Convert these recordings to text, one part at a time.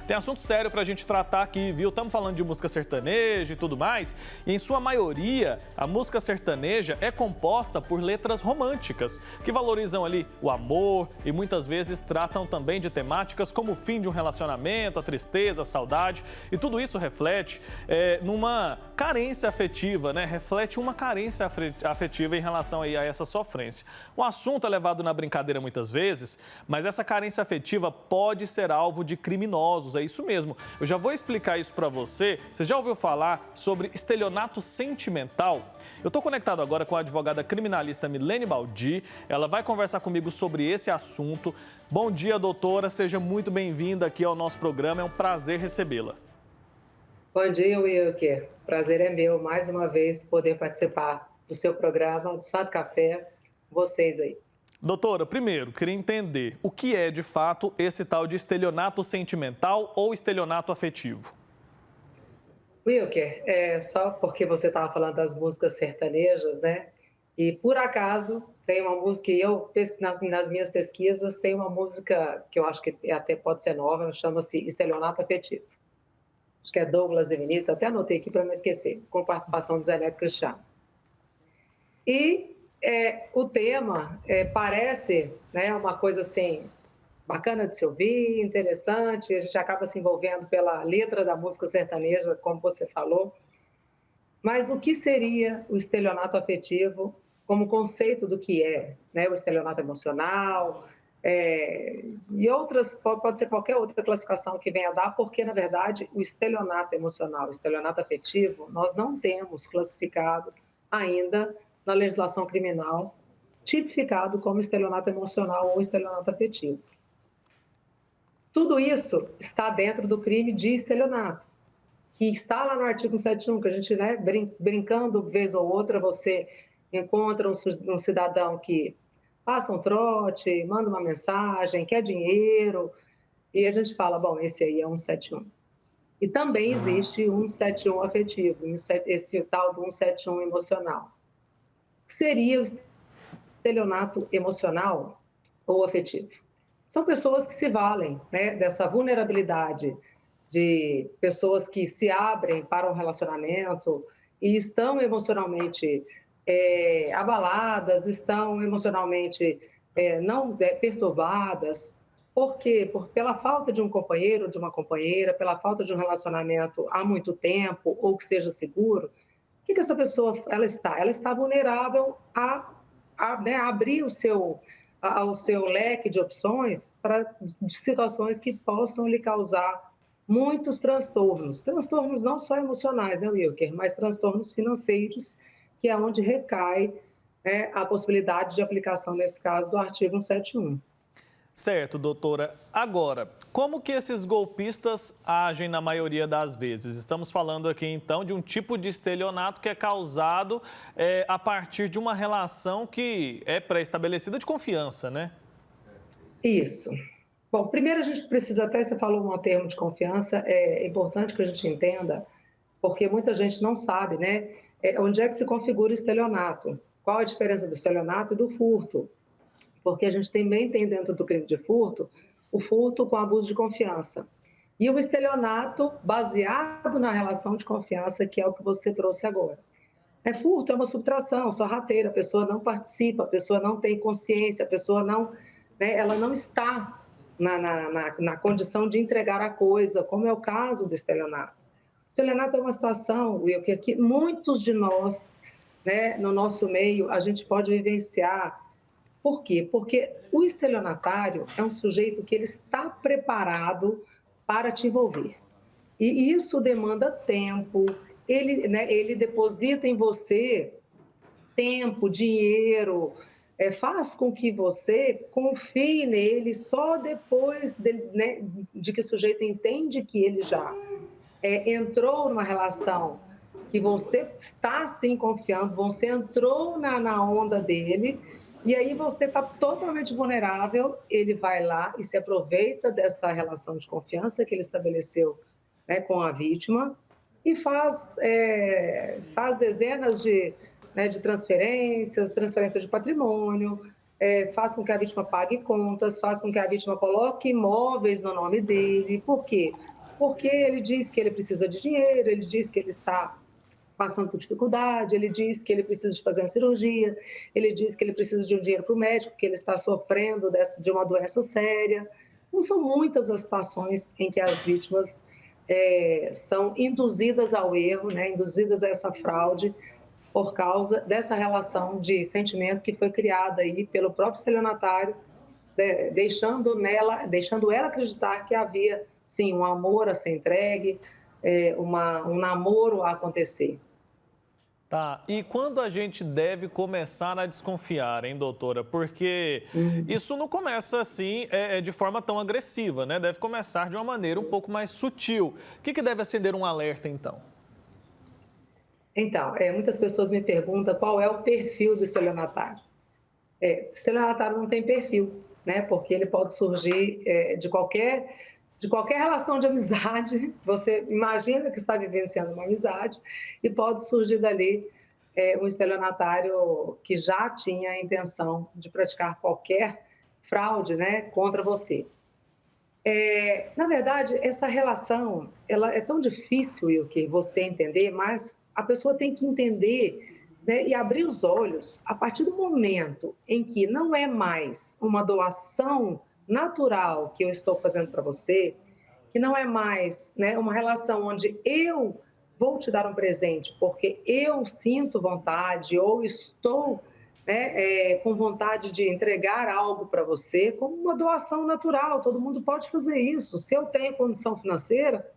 Tem assunto sério pra gente tratar aqui, viu? Estamos falando de música sertaneja e tudo mais. E em sua maioria, a música sertaneja é composta por letras românticas, que valorizam ali o amor e muitas vezes tratam também de temáticas como o fim de um relacionamento, a tristeza, a saudade. E tudo isso reflete numa carência afetiva, né? Reflete uma carência afetiva em relação aí a essa sofrência. O assunto é levado na brincadeira muitas vezes, mas essa carência afetiva pode ser alvo de criminosos, é isso mesmo. Eu já vou explicar isso para você. Você já ouviu falar sobre estelionato sentimental? Eu estou conectado agora com a advogada criminalista Milene Baldi. Ela vai conversar comigo sobre esse assunto. Bom dia, doutora. Seja muito bem-vinda aqui ao nosso programa. É um prazer recebê-la. Bom dia, Wilker. Prazer é meu, mais uma vez, poder participar do seu programa, do Só do Café, com vocês aí. Doutora, primeiro, queria entender o que é, de fato, esse tal de estelionato sentimental ou estelionato afetivo? Wilker, só porque você estava falando das músicas sertanejas, né? E, por acaso, tem uma música, e eu, nas minhas pesquisas, tem uma música que eu acho que até pode ser nova, chama-se Estelionato Afetivo. Acho que é Douglas e Vinícius, até anotei aqui para não esquecer, com participação do Zé Neto Cristiano. E o tema parece, né, uma coisa assim, bacana de se ouvir, interessante, a gente acaba se envolvendo pela letra da música sertaneja, como você falou. Mas o que seria o estelionato afetivo como conceito do que é, né? O estelionato emocional, e outras, pode ser qualquer outra classificação que venha a dar, porque, na verdade, o estelionato emocional, o estelionato afetivo, nós não temos classificado ainda na legislação criminal, tipificado como estelionato emocional ou estelionato afetivo. Tudo isso está dentro do crime de estelionato, que está lá no artigo 171, que a gente, né, brincando vez ou outra, você encontra um cidadão que passa um trote, manda uma mensagem, quer dinheiro, e a gente fala, bom, esse aí é 171. E também existe o 171 afetivo, esse tal do 171 emocional. Seria o estelionato emocional ou afetivo? São pessoas que se valem, né, dessa vulnerabilidade de pessoas que se abrem para um relacionamento e estão emocionalmente abaladas, estão emocionalmente não perturbadas. Por quê? Pela falta de um companheiro, de uma companheira, pela falta de um relacionamento há muito tempo ou que seja seguro. O que essa pessoa ela está? Ela está vulnerável né, abrir ao seu leque de opções para de situações que possam lhe causar muitos transtornos. Transtornos não só emocionais, né, Wilker, mas transtornos financeiros, que é onde recai, né, a possibilidade de aplicação, nesse caso, do artigo 171. Certo, doutora. Agora, como que esses golpistas agem na maioria das vezes? Estamos falando aqui, então, de um tipo de estelionato que é causado a partir de uma relação que é pré-estabelecida de confiança, né? Isso. Bom, primeiro a gente precisa até, você falou um termo de confiança, é importante que a gente entenda, porque muita gente não sabe, né? Onde é que se configura o estelionato? Qual a diferença do estelionato e do furto? Porque a gente também tem dentro do crime de furto o furto com abuso de confiança. E o estelionato baseado na relação de confiança, que é o que você trouxe agora. Furto é uma subtração, sorrateira, a pessoa não participa, a pessoa não tem consciência, a pessoa não, né, ela não está na condição de entregar a coisa, como é o caso do estelionato. O estelionato é uma situação, Will, que muitos de nós, né, no nosso meio, a gente pode vivenciar. Por quê? Porque o estelionatário é um sujeito que ele está preparado para te envolver. E isso demanda tempo, ele deposita em você tempo, dinheiro, faz com que você confie nele só depois né, de que o sujeito entende que ele já entrou numa relação que você está sim confiando, você entrou na onda dele, e aí você está totalmente vulnerável, ele vai lá e se aproveita dessa relação de confiança que ele estabeleceu, né, com a vítima e faz dezenas né, de transferências de patrimônio, faz com que a vítima pague contas, faz com que a vítima coloque imóveis no nome dele. Por quê? porque ele diz que ele precisa de dinheiro, ele diz que ele está passando por dificuldade, ele diz que ele precisa de fazer uma cirurgia, ele diz que ele precisa de um dinheiro para o médico, que ele está sofrendo de uma doença séria. Não são muitas as situações em que as vítimas são induzidas ao erro, né, induzidas a essa fraude, por causa dessa relação de sentimento que foi criada aí pelo próprio estelionatário, deixando ela acreditar que havia, sim, um amor a ser entregue, um namoro a acontecer. Tá, e quando a gente deve começar a desconfiar, hein, doutora? Porque isso não começa assim de forma tão agressiva, né? Deve começar de uma maneira um pouco mais sutil. O que deve acender um alerta, então? Então, muitas pessoas me perguntam qual é o perfil do estelionatário. O estelionatário não tem perfil, né? Porque ele pode surgir de qualquer relação de amizade. Você imagina que está vivenciando uma amizade e pode surgir dali um estelionatário que já tinha a intenção de praticar qualquer fraude, né, contra você. Na verdade, essa relação ela é tão difícil, Wilker, você entender, mas a pessoa tem que entender, né, e abrir os olhos a partir do momento em que não é mais uma doação natural que eu estou fazendo para você, que não é mais, né, uma relação onde eu vou te dar um presente porque eu sinto vontade ou estou, né, com vontade de entregar algo para você, como uma doação natural. Todo mundo pode fazer isso. Se eu tenho condição financeira,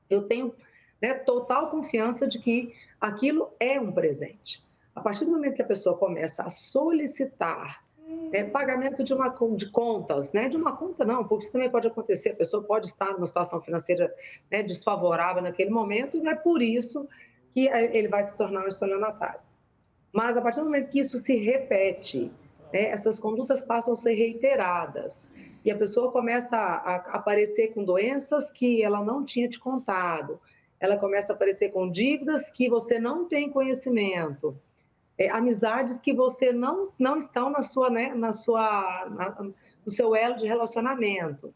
eu tenho, né, total confiança de que aquilo é um presente. A partir do momento que a pessoa começa a solicitar pagamento de contas, né? De uma conta não, porque isso também pode acontecer, a pessoa pode estar numa situação financeira, né, desfavorável naquele momento, e não é por isso que ele vai se tornar um estelionatário. Mas a partir do momento que isso se repete, né, essas condutas passam a ser reiteradas, e a pessoa começa a aparecer com doenças que ela não tinha te contado, ela começa a aparecer com dívidas que você não tem conhecimento, amizades que você não estão no seu elo de relacionamento,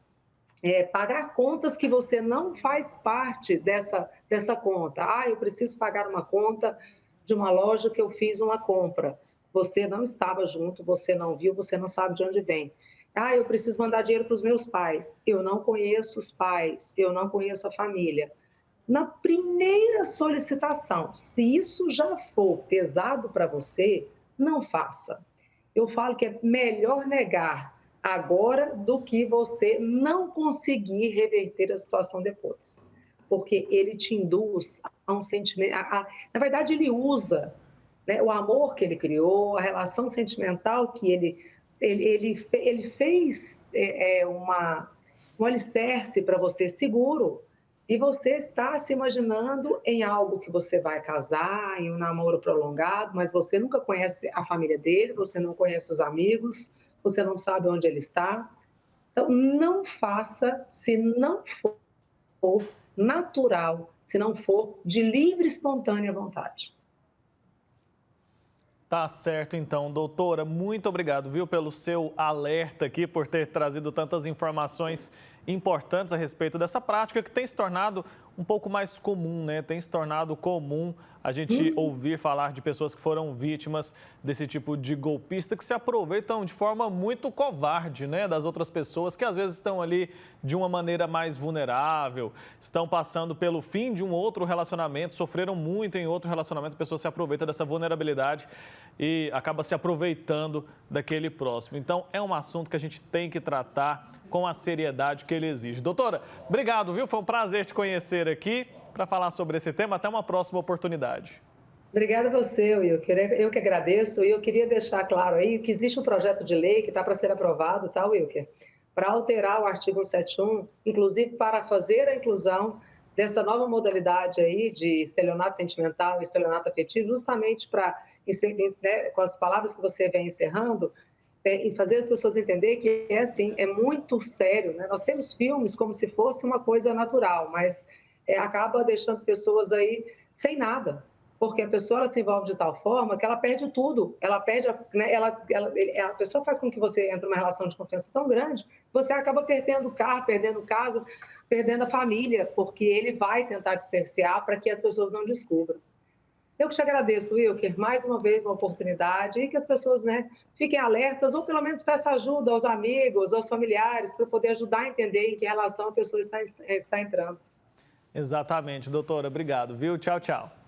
pagar contas que você não faz parte dessa conta. Eu preciso pagar uma conta de uma loja que eu fiz uma compra. Você não estava junto, você não viu, você não sabe de onde vem. Eu preciso mandar dinheiro para os meus pais. Eu não conheço os pais, eu não conheço a família. Na primeira solicitação, se isso já for pesado para você, não faça. Eu falo que é melhor negar agora do que você não conseguir reverter a situação depois. Porque ele te induz a um sentimento. Na verdade, ele usa, né, o amor que ele criou, a relação sentimental que ele fez um alicerce para você seguro. E você está se imaginando em algo que você vai casar, em um namoro prolongado, mas você nunca conhece a família dele, você não conhece os amigos, você não sabe onde ele está. Então, não faça se não for natural, se não for de livre e espontânea vontade. Tá certo, então, doutora, muito obrigado, viu, pelo seu alerta aqui, por ter trazido tantas informações importantes a respeito dessa prática que tem se tornado um pouco mais comum, né? Tem se tornado comum a gente ouvir falar de pessoas que foram vítimas desse tipo de golpista que se aproveitam de forma muito covarde, né, das outras pessoas que às vezes estão ali de uma maneira mais vulnerável, estão passando pelo fim de um outro relacionamento, sofreram muito em outro relacionamento, a pessoa se aproveita dessa vulnerabilidade e acaba se aproveitando daquele próximo. Então, é um assunto que a gente tem que tratar com a seriedade que ele exige. Doutora, obrigado, viu? Foi um prazer te conhecer aqui para falar sobre esse tema. Até uma próxima oportunidade. Obrigada a você, Wilker. Eu que agradeço. E eu queria deixar claro aí que existe um projeto de lei que está para ser aprovado, tá, Wilker? Para alterar o artigo 171, inclusive para fazer a inclusão dessa nova modalidade aí de estelionato sentimental e estelionato afetivo, justamente para, né, com as palavras que você vem encerrando, e fazer as pessoas entenderem que assim, é muito sério, né? Nós temos filmes como se fosse uma coisa natural, mas acaba deixando pessoas aí sem nada, porque a pessoa ela se envolve de tal forma que ela perde tudo, ela perde, né, a pessoa faz com que você entre numa relação de confiança tão grande, você acaba perdendo o carro, perdendo casa, perdendo a família, porque ele vai tentar te cercear para que as pessoas não descubram. Eu que te agradeço, Wilker, mais uma vez uma oportunidade e que as pessoas, né, fiquem alertas ou pelo menos peçam ajuda aos amigos, aos familiares, para poder ajudar a entender em que relação a pessoa está entrando. Exatamente, doutora. Obrigado, viu? Tchau, tchau.